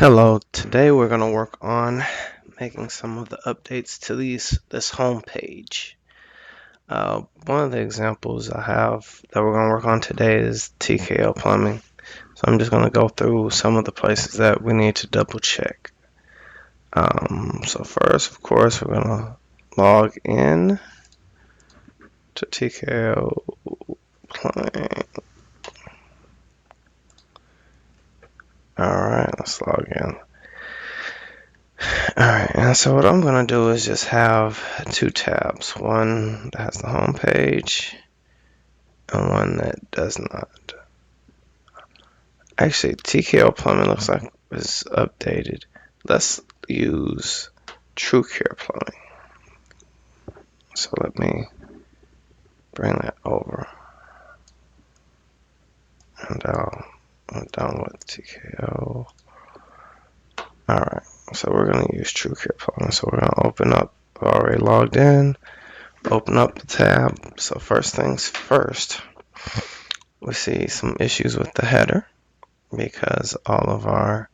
Hello, today we're going to work on making some of the updates to this home page. One of the examples I have that we're going to work on today is TKO Plumbing. So I'm just going to go through some of the places that we need to double check. So first, of course, we're going to log in to TKO Plumbing. Alright, let's log in. Alright, and so what I'm going to do is just have two tabs. One that has the home page and one that does not. Actually, TKO Plumbing looks like it's updated. Let's use TrueCare Plumbing. So let me bring that over. And I'm done with TKO. Alright, so we're going to use TrueCare Plumbing. So we're going to open up, already logged in, open up the tab. So first things first, we see some issues with the header because all of our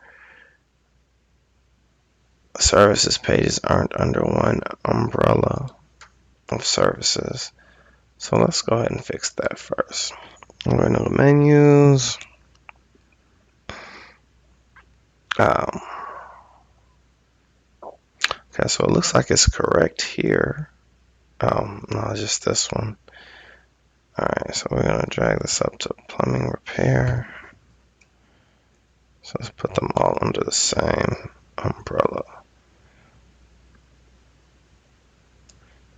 services pages aren't under one umbrella of services. So let's go ahead and fix that first. We're going to go to menus. Okay, so it looks like it's correct here. No, just this one. Alright, so we're going to drag this up to plumbing repair. So let's put them all under the same umbrella.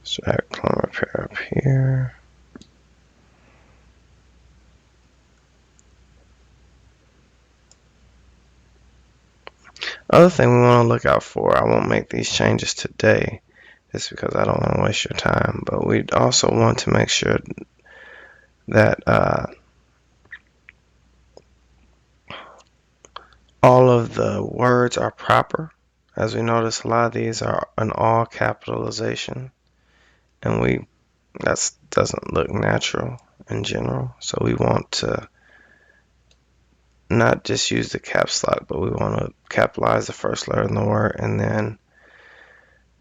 Let's drag plumbing repair up here. Other thing we want to look out for, I won't make these changes today just because I don't want to waste your time, but we also want to make sure that all of the words are proper. As we notice, a lot of these are in all capitalization, and that doesn't look natural in general. So we want to not just use the caps lock, but we want to capitalize the first letter in the word and then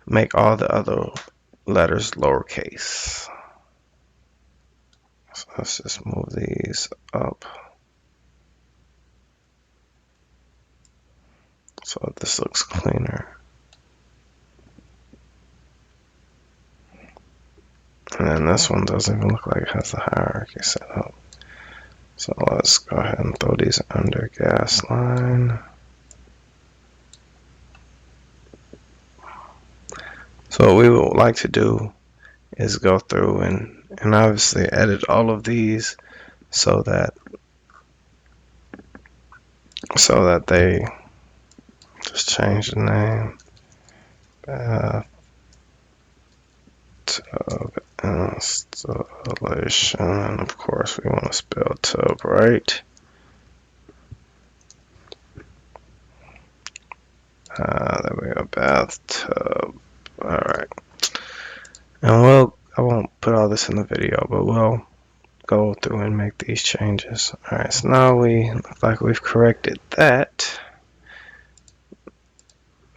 make all the other letters lowercase. So let's just move these up so this looks cleaner. And then this one doesn't even look like it has the hierarchy set up. So let's go ahead and throw these under gas line. So what we would like to do is go through and obviously edit all of these so that they just change the name. Tub installation, and of course we want to spell tub right. There we go, bathtub. Alright. And I won't put all this in the video, but we'll go through and make these changes. Alright, so now we look like we've corrected that.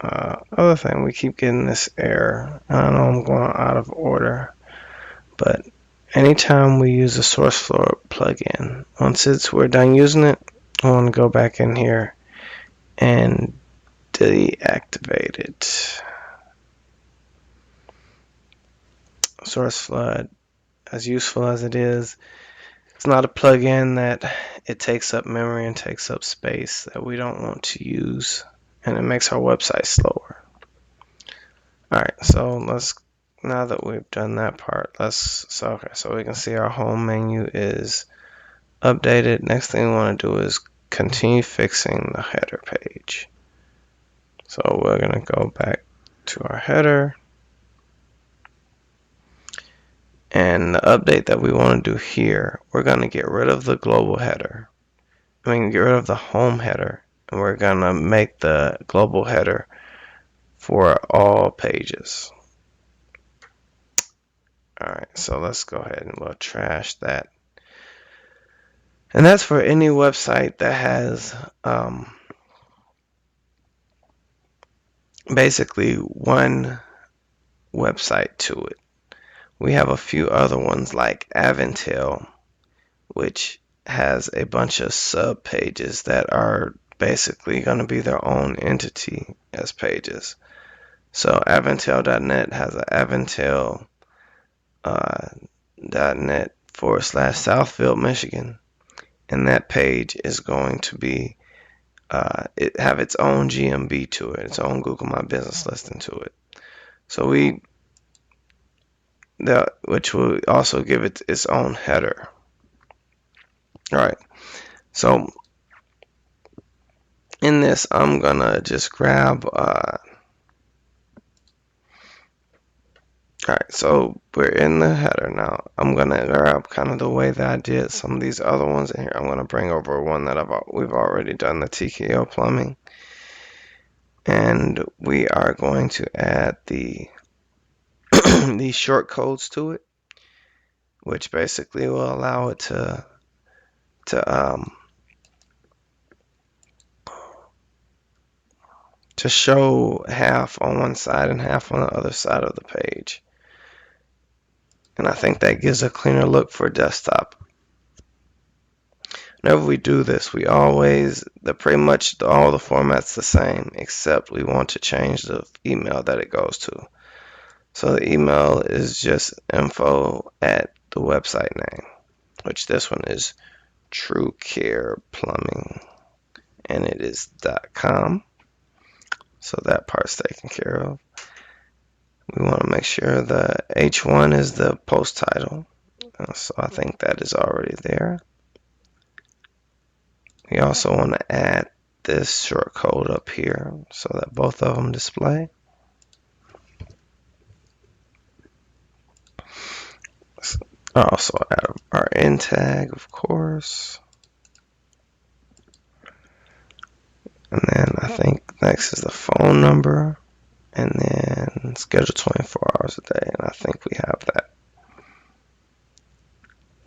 Other thing, we keep getting this error. I know I'm going out of order, but anytime we use a SourceFlow plugin, once we're done using it, I want to go back in here and deactivate it. SourceFlow, as useful as it is, it's not a plugin that it takes up memory and takes up space that we don't want to use, and it makes our website slower. Alright, so now that we've done that part, so we can see our home menu is updated. Next thing we want to do is continue fixing the header page. So we're going to go back to our header. And the update that we want to do here, we're going to get rid of the global header. Get rid of the home header. And we're going to make the global header for all pages. Alright, so let's go ahead and we'll trash that. And that's for any website that has basically one website to it. We have a few other ones like Aventel, which has a bunch of sub pages that are basically going to be their own entity as pages. So Aventel.net has a Aventel .net / Southfield, Michigan, and that page is going to be it have its own GMB to it, its own Google My Business listing to it. So which will also give it its own header. All right. So in this, I'm gonna just grab. All right. So we're in the header now. I'm gonna grab kind of the way that I did some of these other ones in here. I'm gonna bring over one that we've already done, the TKO plumbing, and we are going to add the these short codes to it, which basically will allow it to show half on one side and half on the other side of the page. And I think that gives a cleaner look for desktop. Whenever we do this, we always, pretty much all the format's the same, except we want to change the email that it goes to. So the email is just info at the website name, which this one is True Care Plumbing, and it is .com. So that part's taken care of. We want to make sure the H1 is the post title. So I think that is already there. We also want to add this short code up here so that both of them display. Also add our end tag, of course. And then I think next is the phone number, and then schedule 24 hours a day, and I think we have that.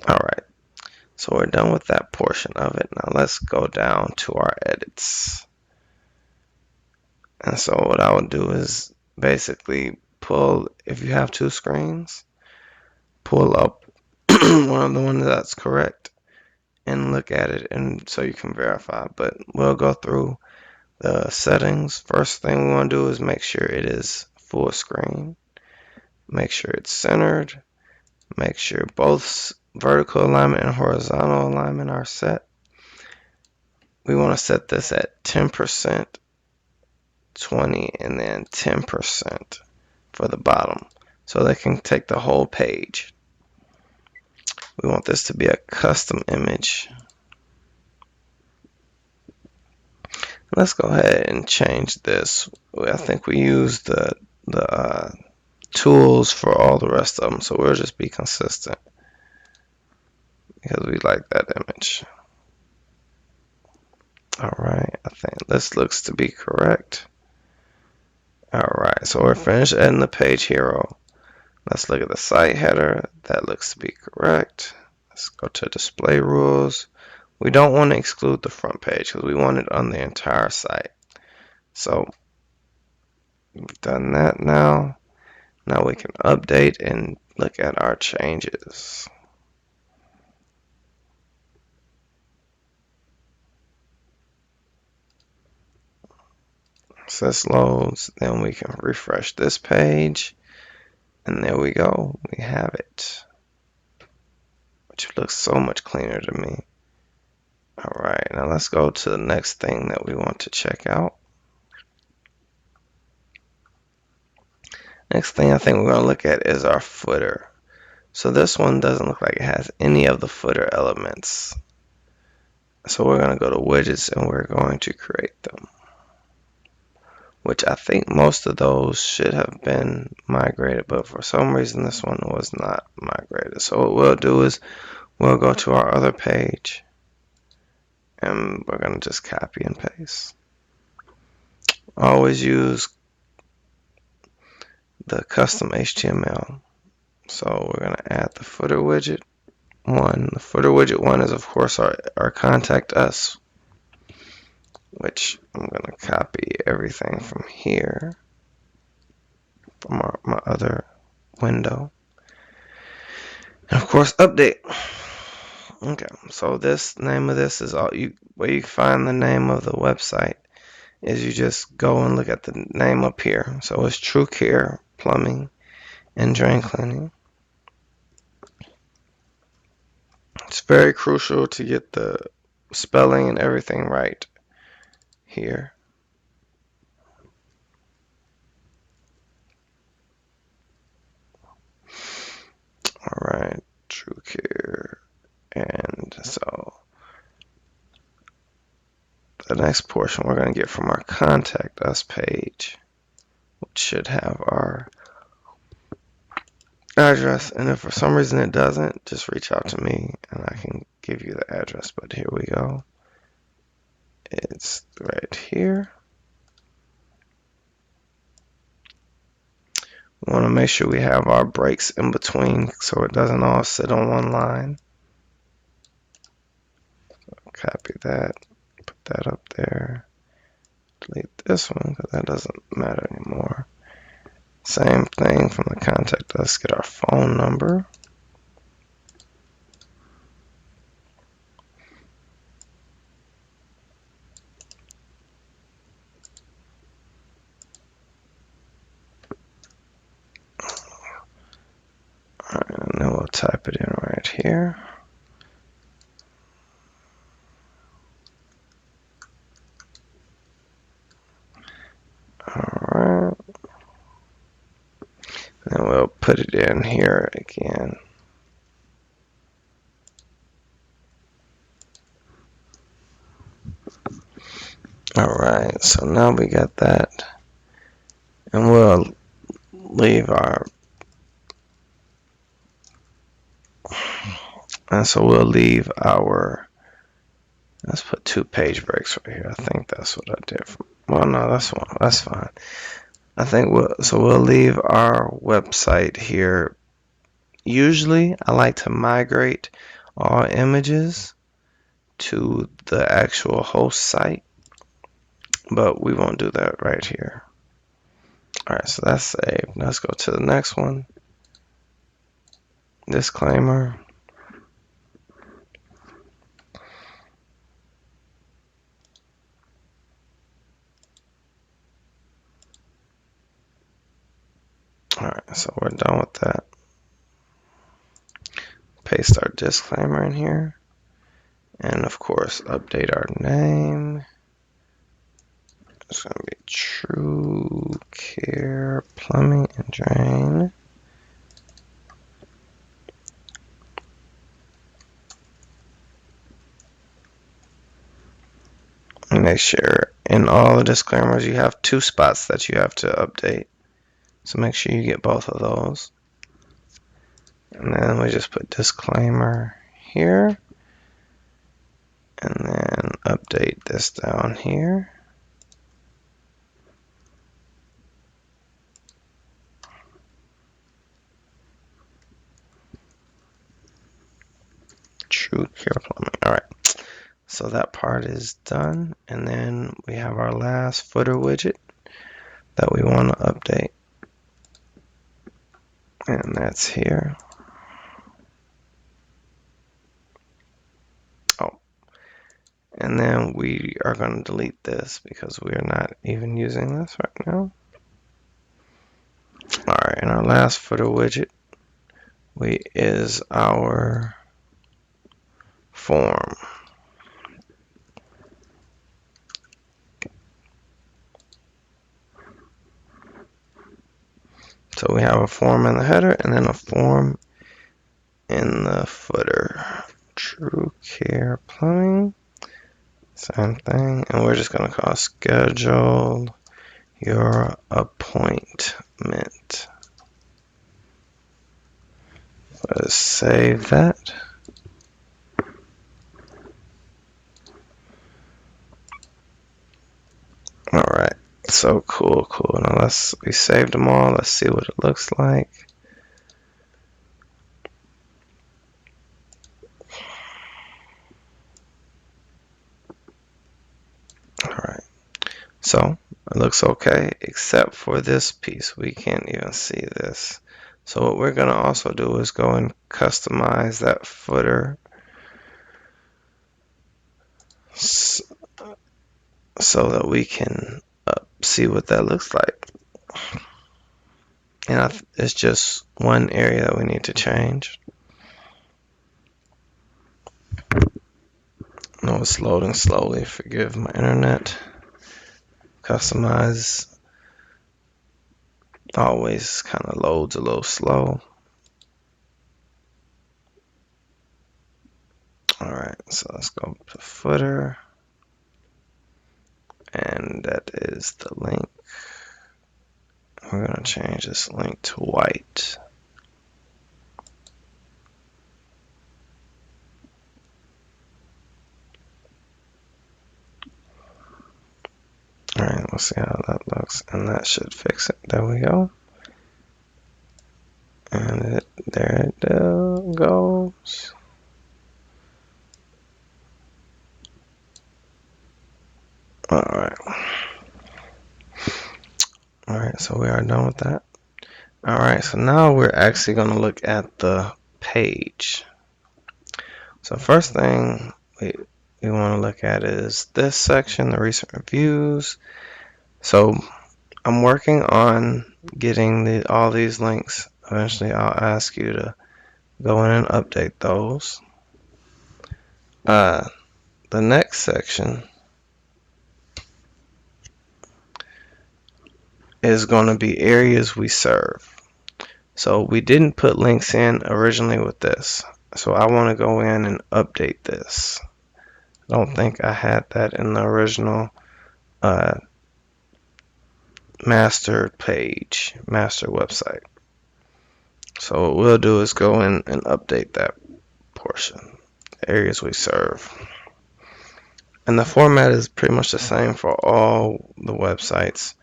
All right, so we're done with that portion of it. Now let's go down to our edits. And so what I would do is basically pull, if you have two screens, pull up one of the ones that's correct and look at it, and so you can verify. But we'll go through the settings. First thing we want to do is make sure it is full screen, make sure it's centered, make sure both vertical alignment and horizontal alignment are set. We want to set this at 10%, 20, and then 10% for the bottom, so they can take the whole page. We want this to be a custom image. Let's go ahead and change this. I think we use the tools for all the rest of them, so we'll just be consistent because we like that image. All right, I think this looks to be correct. All right, so we're finished adding the page hero. Let's look at the site header. That looks to be correct. Let's go to display rules. We don't want to exclude the front page because we want it on the entire site. So we've done that now. Now we can update and look at our changes. So this loads, then we can refresh this page, and there we go. We have it, which looks so much cleaner to me. All right, now let's go to the next thing that we want to check out. Next thing I think we're going to look at is our footer. So this one doesn't look like it has any of the footer elements. So we're going to go to widgets and we're going to create them, which I think most of those should have been migrated, but for some reason this one was not migrated. So what we'll do is we'll go to our other page and we're going to just copy and paste. Always use the custom HTML. So we're going to add the footer widget 1. The footer widget 1 is of course our contact us, which I'm going to copy everything from here. from my other window. And of course, update. Okay, so this name of this is all you where you find the name of the website is you just go and look at the name up here. So it's True Care Plumbing and Drain Cleaning. It's very crucial to get the spelling and everything right here. All right, True Care. And so the next portion we're going to get from our Contact Us page, which should have our address. And if for some reason it doesn't, just reach out to me and I can give you the address. But here we go. It's right here. We want to make sure we have our breaks in between so it doesn't all sit on one line. Copy that, put that up there. Delete this one because that doesn't matter anymore. Same thing from the Contact Us, get our phone number. Alright, and then we'll type it in right here. Alright. And we'll put it in here again. Alright, so now we got that. And we'll leave our let's put 2 page breaks right here. I think that's what I did. Well, no, that's fine. I think we'll leave our website here. Usually, I like to migrate all images to the actual host site, but we won't do that right here. All right, so that's saved. Let's go to the next one. Disclaimer. All right, so we're done with that. Paste our disclaimer in here. And of course, update our name. It's going to be True Care Plumbing and Drain. And make sure in all the disclaimers you have 2 spots that you have to update. So make sure you get both of those. And then we just put disclaimer here. And then update this down here. True Care Plumbing. Alright. So that part is done. And then we have our last footer widget that we want to update. And that's here. Oh. And then we are going to delete this because we are not even using this right now. Alright, and our last footer widget is our form. So we have a form in the header and then a form in the footer. True Care Plumbing. Same thing. And we're just going to call schedule your appointment. Let's save that. Alright. So cool. Now we saved them all. Let's see what it looks like. Alright. So It looks okay, except for this piece. We can't even see this. So what we're going to also do is go and customize that footer so that we can see what that looks like. And it's just one area that we need to change. No, it's loading slowly. Forgive my internet. Customize always kind of loads a little slow. Alright, so let's go to footer. And that is the link. We're going to change this link to white. Alright, we'll see how that looks. And that should fix it. There we go. And there it goes. Alright. Alright, so we are done with that. Alright, so now we're actually going to look at the page. So first thing we want to look at is this section, the recent reviews. So I'm working on getting all these links. Eventually I'll ask you to go in and update those. The next section is going to be areas we serve. So we didn't put links in originally with this. So I want to go in and update this. I don't think I had that in the original master page, master website. So what we'll do is go in and update that portion, areas we serve. And the format is pretty much the same for all the websites.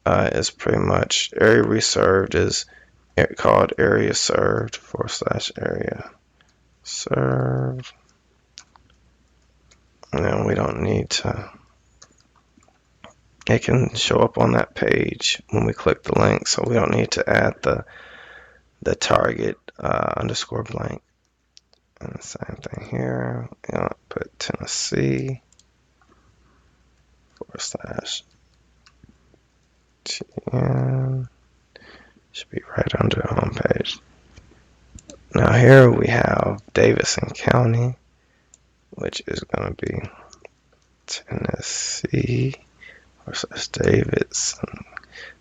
It's pretty much area we served is called area served / area served. And then we don't need to, it can show up on that page when we click the link, so we don't need to add the target underscore blank. And the same thing here. You know, put Tennessee / TN. Should be right under the home page. Now here we have Davidson County, which is going to be Tennessee / Davidson.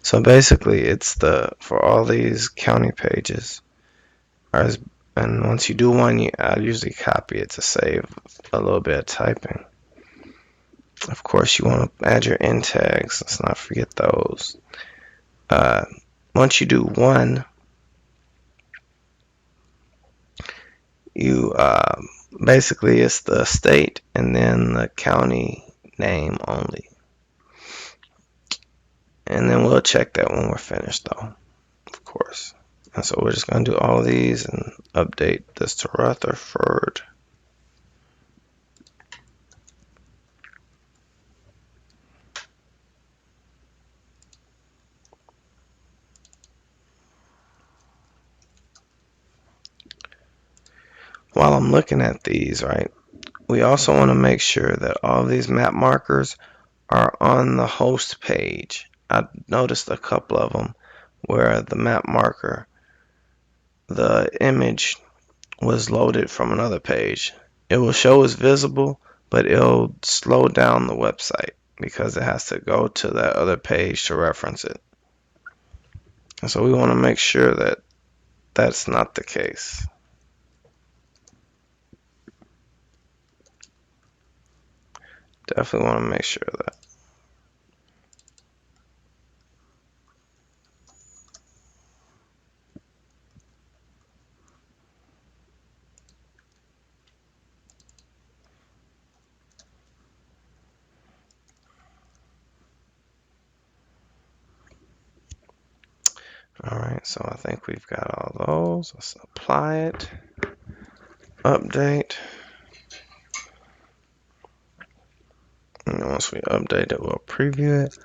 So basically it's for all these county pages. And once you do one, I usually copy it to save a little bit of typing. Of course, you want to add your end tags. Let's not forget those. Once you do one, you basically it's the state and then the county name only. And then we'll check that when we're finished, though, of course. And so we're just going to do all of these and update this to Rutherford. While I'm looking at these, right, we also want to make sure that all these map markers are on the host page. I noticed a couple of them where the map marker, the image was loaded from another page. It will show as visible, but it'll slow down the website because it has to go to that other page to reference it. And so we want to make sure that that's not the case. Definitely want to make sure of that. Alright, so I think we've got all those. Let's apply it. Update. And once we update it, we'll preview it.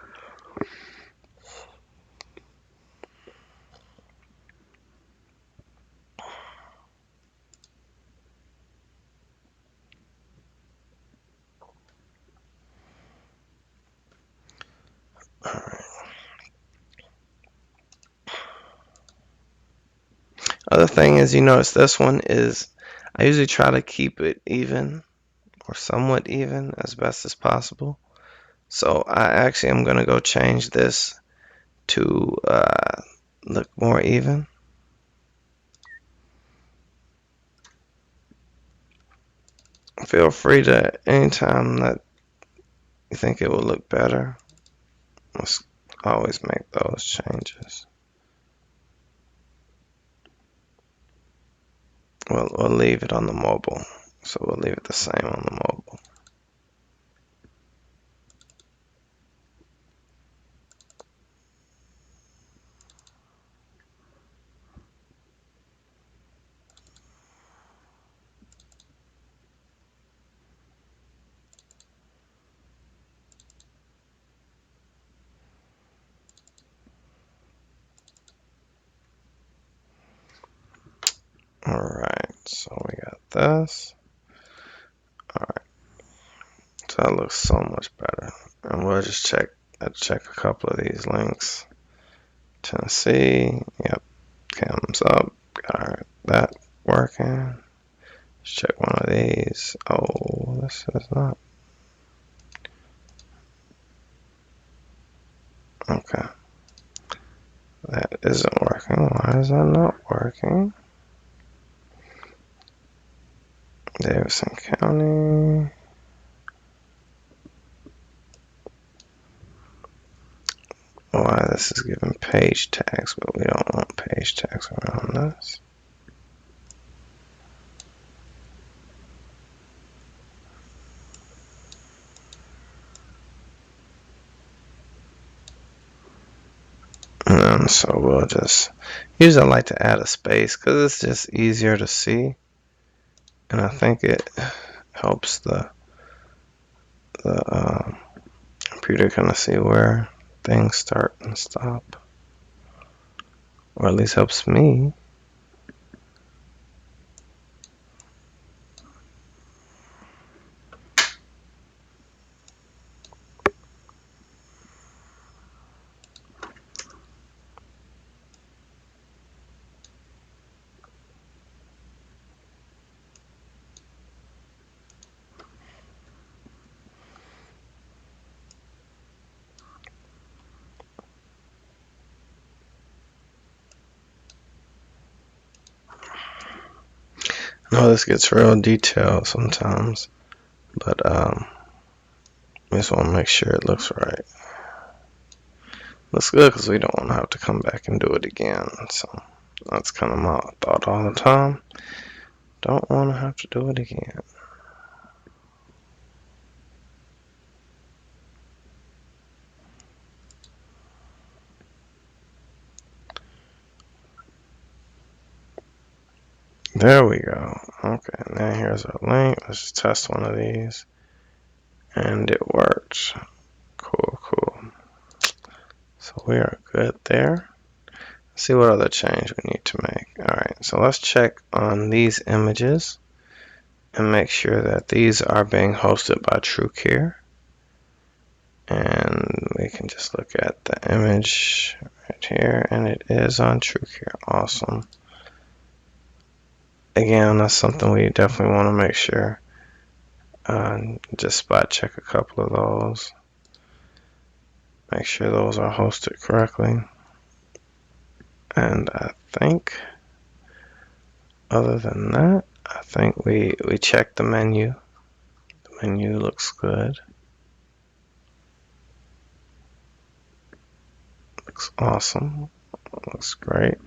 Other thing is, you notice this one is, I usually try to keep it even or somewhat even as best as possible. So I actually am going to go change this to look more even. Feel free to, anytime that you think it will look better, let's always make those changes. We'll leave it on the mobile. So we'll leave it the same on the mobile. Alright, so we got this. Alright, so that looks so much better. And we'll just check a couple of these links. Tennessee, yep, comes up. Alright, that working. Let's check one of these. Oh, this is not. Okay. That isn't working. Why is that not working? Davidson County. Why this is giving page tags, but we don't want page tags around this. And so we'll just, usually I like to add a space because it's just easier to see. And I think it helps the computer kind of see where things start and stop. Or at least helps me. I know this gets real detailed sometimes, but we just want to make sure it looks right. Looks good because we don't want to have to come back and do it again. So that's kind of my thought all the time. Don't want to have to do it again. There we go. Okay, now here's our link. Let's just test one of these. And it works. Cool, cool. So we are good there. Let's see what other change we need to make. Alright, so let's check on these images and make sure that these are being hosted by TrueCare. And we can just look at the image right here, and it is on TrueCare. Awesome. Again, that's something we definitely want to make sure. Just spot check a couple of those. Make sure those are hosted correctly. And I think, other than that, I think we checked the menu. The menu looks good. Looks awesome. Looks great.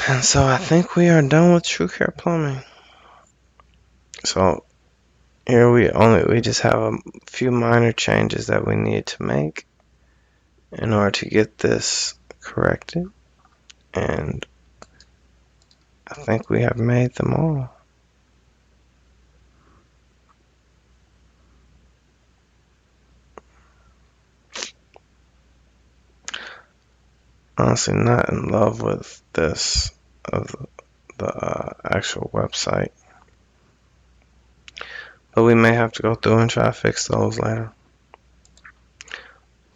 And so I think we are done with TrueCare Plumbing. So here we just have a few minor changes that we need to make in order to get this corrected. And I think we have made them all. Honestly, not in love with this of the actual website, but we may have to go through and try to fix those later.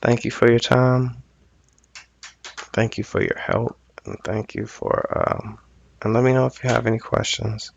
Thank you for your time. Thank you for your help, And thank you for, and let me know if you have any questions.